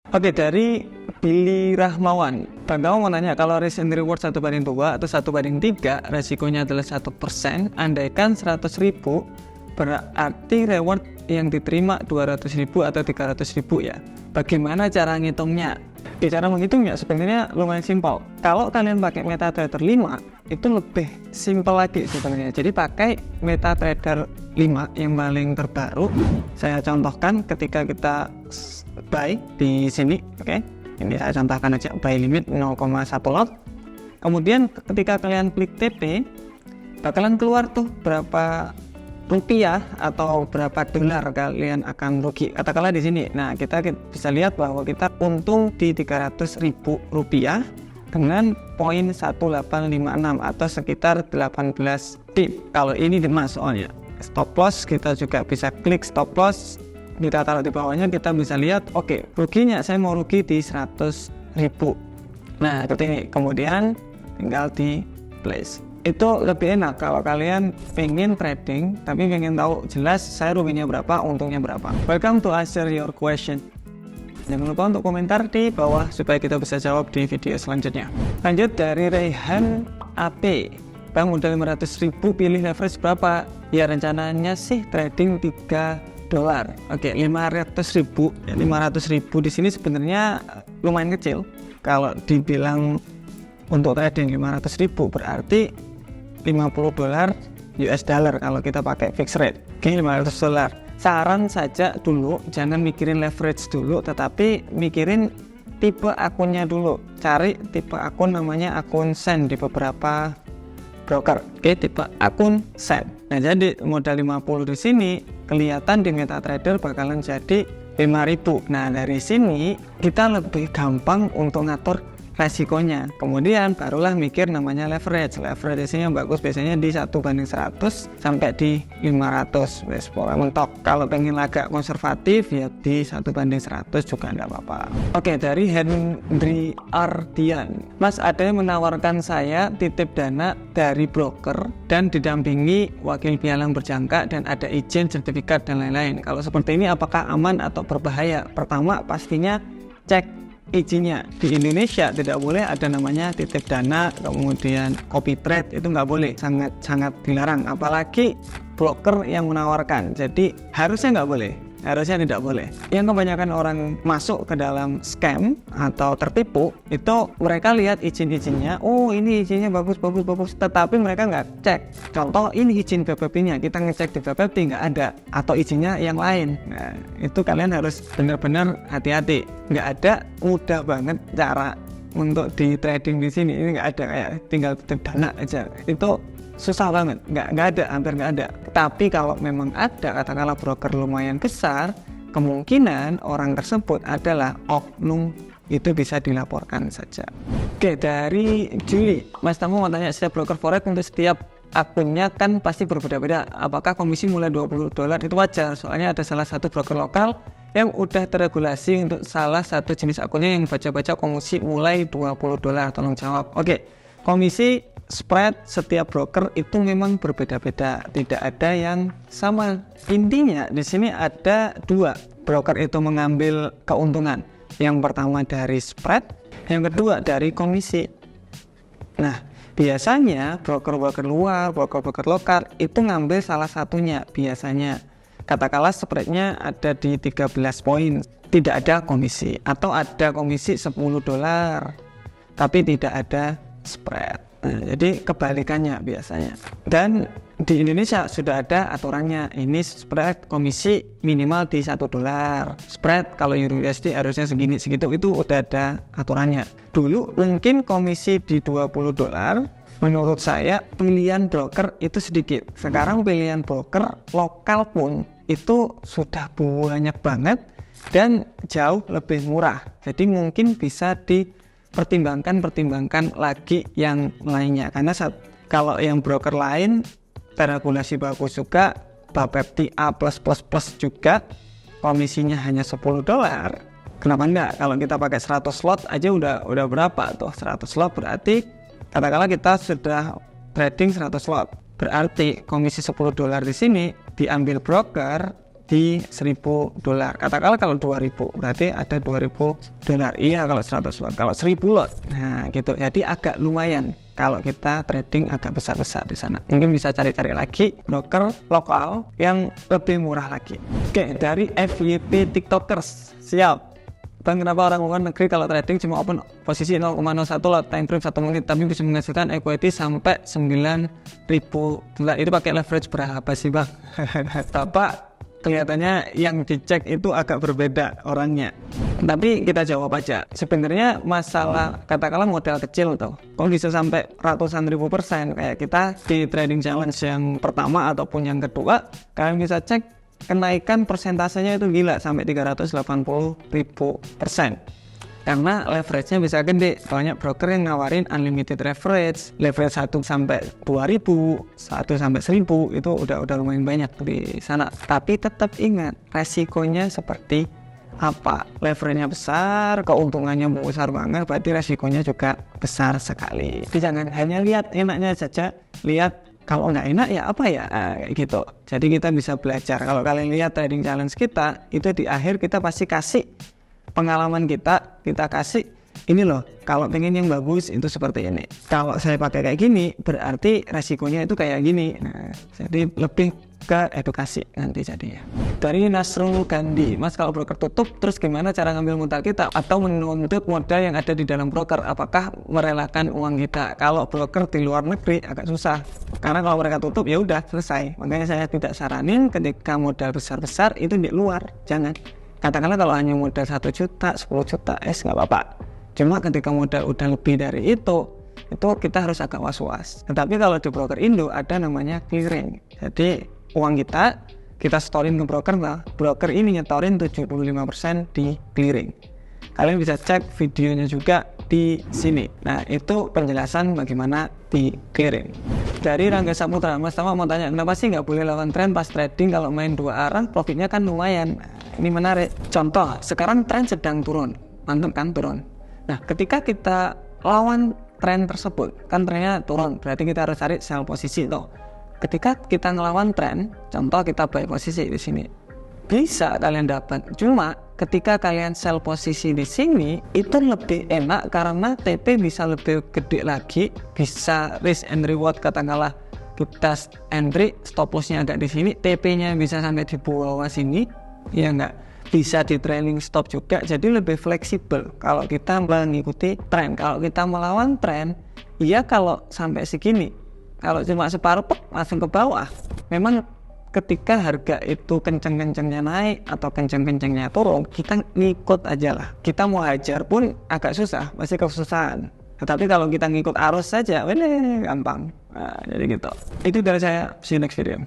Oke, dari Billy Rahmawan. Bang kamu mau nanya, kalau risk and reward 1/2 atau 1/3, resikonya adalah 1%, andaikan 100.000, berarti reward yang diterima 200.000 atau 300.000 ya. Bagaimana cara ngitungnya? Cara menghitungnya sebenarnya lumayan simpel. Kalau kalian pakai MetaTrader 5, itu lebih simpel lagi sebenarnya. Jadi pakai MetaTrader 5 yang paling terbaru. Saya contohkan ketika kita buy di sini, oke. Ini saya contohkan aja, buy limit 0,1 lot. Kemudian ketika kalian klik TP, bakalan keluar tuh berapa rupiah atau berapa dolar kalian akan rugi. Katakanlah di sini. Nah, kita bisa lihat bahwa kita untung di 300.000 rupiah dengan poin 1856 atau sekitar 18 pip. Kalau ini emas soalnya. Stop loss kita juga bisa klik stop loss. Kita taruh di bawahnya, kita bisa lihat, oke, ruginya saya mau rugi di 100.000. Nah, seperti ini. Kemudian tinggal di place. Itu lebih enak kalau kalian pengen trading tapi pengen tahu jelas saya ruginya berapa, untungnya berapa. Welcome to answer your question. Jangan lupa untuk komentar di bawah supaya kita bisa jawab di video selanjutnya. Lanjut dari Rehan AP. Bang, udah 500.000, pilih leverage berapa? Ya rencananya sih trading $3. Oke, 500.000. 500.000 di sini sebenarnya lumayan kecil. Kalau dibilang untuk trading 500.000 berarti $50 US dollar kalau kita pakai fixed rate. Oke, $500. Saran saja dulu, jangan mikirin leverage dulu, tetapi mikirin tipe akunnya dulu. Cari tipe akun namanya akun SEN di beberapa broker. Oke, tipe akun SEN. Nah, jadi modal 50 di sini kelihatan di MetaTrader bakalan jadi 5.000. Nah, dari sini kita lebih gampang untuk ngatur resikonya. Kemudian barulah mikir namanya leverage. Leverage yang bagus biasanya di 1/100 sampai di 500. Wes pokoknya mentok. Kalau pengen agak konservatif ya di 1/100 juga enggak apa-apa. Oke, dari Henry Ardian. Mas, ada yang menawarkan saya titip dana dari broker dan didampingi wakil pialang berjangka dan ada izin, sertifikat dan lain-lain. Kalau seperti ini apakah aman atau berbahaya? Pertama, pastinya cek izinnya. Di Indonesia tidak boleh ada namanya titip dana, kemudian copy trade, itu nggak boleh, sangat dilarang, apalagi broker yang menawarkan. Jadi harusnya nggak boleh, harusnya tidak boleh. Yang kebanyakan orang masuk ke dalam scam atau tertipu itu mereka lihat izin-izinnya, oh ini izinnya bagus, tetapi mereka nggak cek. Contoh, ini izin BPP-nya, kita ngecek di BPP nggak ada, atau izinnya yang lain. Nah, itu kalian harus benar-benar hati-hati. Nggak ada, mudah banget cara untuk di trading di sini. Ini nggak ada, kayak tinggal titip dana aja. Itu susah banget, nggak ada, hampir nggak ada. Tapi kalau memang ada, katakanlah broker lumayan besar, kemungkinan orang tersebut adalah oknum, itu bisa dilaporkan saja. Oke, dari Juli. Mas Tamu mau tanya, setiap broker forex untuk setiap akunnya kan pasti berbeda-beda. Apakah komisi mulai $20 itu wajar? Soalnya ada salah satu broker lokal yang udah terregulasi untuk salah satu jenis akunnya yang baca-baca komisi mulai $20. Tolong jawab. Oke, komisi spread setiap broker itu memang berbeda-beda, tidak ada yang sama. Intinya di sini ada dua broker itu mengambil keuntungan. Yang pertama dari spread, yang kedua dari komisi. Nah, biasanya broker-broker luar, broker-broker lokal itu ngambil salah satunya biasanya. Katakanlah spreadnya ada di 13 poin, tidak ada komisi, atau ada komisi $10 tapi tidak ada spread. Nah, jadi kebalikannya biasanya. Dan di Indonesia sudah ada aturannya, ini spread komisi minimal di $1. Spread kalau USD harusnya segini segitu, itu udah ada aturannya. Dulu mungkin komisi di $20, menurut saya pilihan broker itu sedikit. Sekarang pilihan broker lokal pun itu sudah banyak banget dan jauh lebih murah. Jadi mungkin bisa dipertimbangkan lagi yang lainnya, karena kalau yang broker lain terregulasi bagus juga, Bapepti A++ juga komisinya hanya $10. Kenapa enggak? Kalau kita pakai 100 slot aja udah berapa tuh? 100 slot berarti katakanlah kita sudah trading 100 slot, berarti komisi $10 di sini diambil broker di $1.000. Katakanlah kalau 2.000 berarti ada $2.000. Iya kalau 100 lot, kalau 1.000 lot. Nah gitu, jadi agak lumayan kalau kita trading agak besar-besar di sana. Mungkin bisa cari-cari lagi broker lokal yang lebih murah lagi. Oke, dari FYP TikTokers. Siap. Bang, kenapa orang luar negeri kalau trading cuma open posisi 0,01 lot time frame 1 menit tapi bisa menghasilkan equity sampai 9.000 $. Itu pakai leverage berapa sih bang? Bapak kelihatannya yang dicek itu agak berbeda orangnya. Tapi kita jawab aja. Sebenarnya masalah katakanlah modal kecil tuh, kok bisa sampai ratusan ribu persen kayak kita di trading challenge yang pertama ataupun yang kedua, kalian bisa cek kenaikan persentasenya itu gila sampai 380.000%. Karena leverage-nya bisa gede. Banyak broker yang nawarin unlimited leverage 1 sampai 2.000, 1 sampai 1.000 itu udah lumayan banyak di sana. Tapi tetap ingat resikonya seperti apa? Leverage-nya besar, keuntungannya besar banget, berarti resikonya juga besar sekali. Jadi jangan hanya lihat enaknya saja, lihat kalau nggak enak ya apa ya, gitu. Jadi kita bisa belajar. Kalau kalian lihat trading challenge kita, itu di akhir kita pasti kasih pengalaman kita kasih ini loh, kalau pengen yang bagus itu seperti ini. Kalau saya pakai kayak gini, berarti resikonya itu kayak gini. Nah, jadi lebih ke edukasi nanti jadinya. Dari Nasrul Gandhi, Mas kalau broker tutup, terus gimana cara ngambil modal kita? Atau menuntut modal yang ada di dalam broker? Apakah merelakan uang kita? Kalau broker di luar negeri agak susah. Karena kalau mereka tutup ya udah selesai. Makanya saya tidak saranin ketika modal besar-besar itu di luar. Jangan. Katakanlah kalau hanya modal 1 juta, 10 juta, nggak apa-apa. Cuma ketika modal udah lebih dari itu kita harus agak was-was. Tetapi kalau di broker Indo ada namanya clearing. Jadi uang kita storin ke broker, nah broker ini nyetorin 75% di clearing. Kalian bisa cek videonya juga di sini. Nah itu penjelasan bagaimana di clearing. Dari Rangga Saputra, Mas Tama mau tanya, kenapa sih nggak boleh lawan tren pas trading? Kalau main 2 arah profitnya kan lumayan. Ini menarik. Contoh, sekarang tren sedang turun, mantap kan turun. Nah ketika kita lawan tren tersebut, kan trennya turun, berarti kita harus cari sell posisi tuh. Ketika kita ngelawan tren, contoh kita buy posisi di sini, bisa kalian dapat. Cuma ketika kalian sell posisi di sini itu lebih enak karena TP bisa lebih gede lagi, bisa risk and reward katakanlah kita entry stop lossnya agak di sini, TP-nya bisa sampai di bawah sini, ya enggak, bisa di trailing stop juga, jadi lebih fleksibel kalau kita mengikuti tren. Kalau kita melawan tren, iya kalau sampai segini, kalau cuma separuh langsung ke bawah. Memang ketika harga itu kenceng-kencengnya naik atau kenceng-kencengnya turun, kita ngikut aja lah. Kita mau hajar pun agak susah, masih kesusahan. Tetapi kalau kita ngikut arus saja, gampang. Nah, jadi gitu. Itu dari saya. See you next video.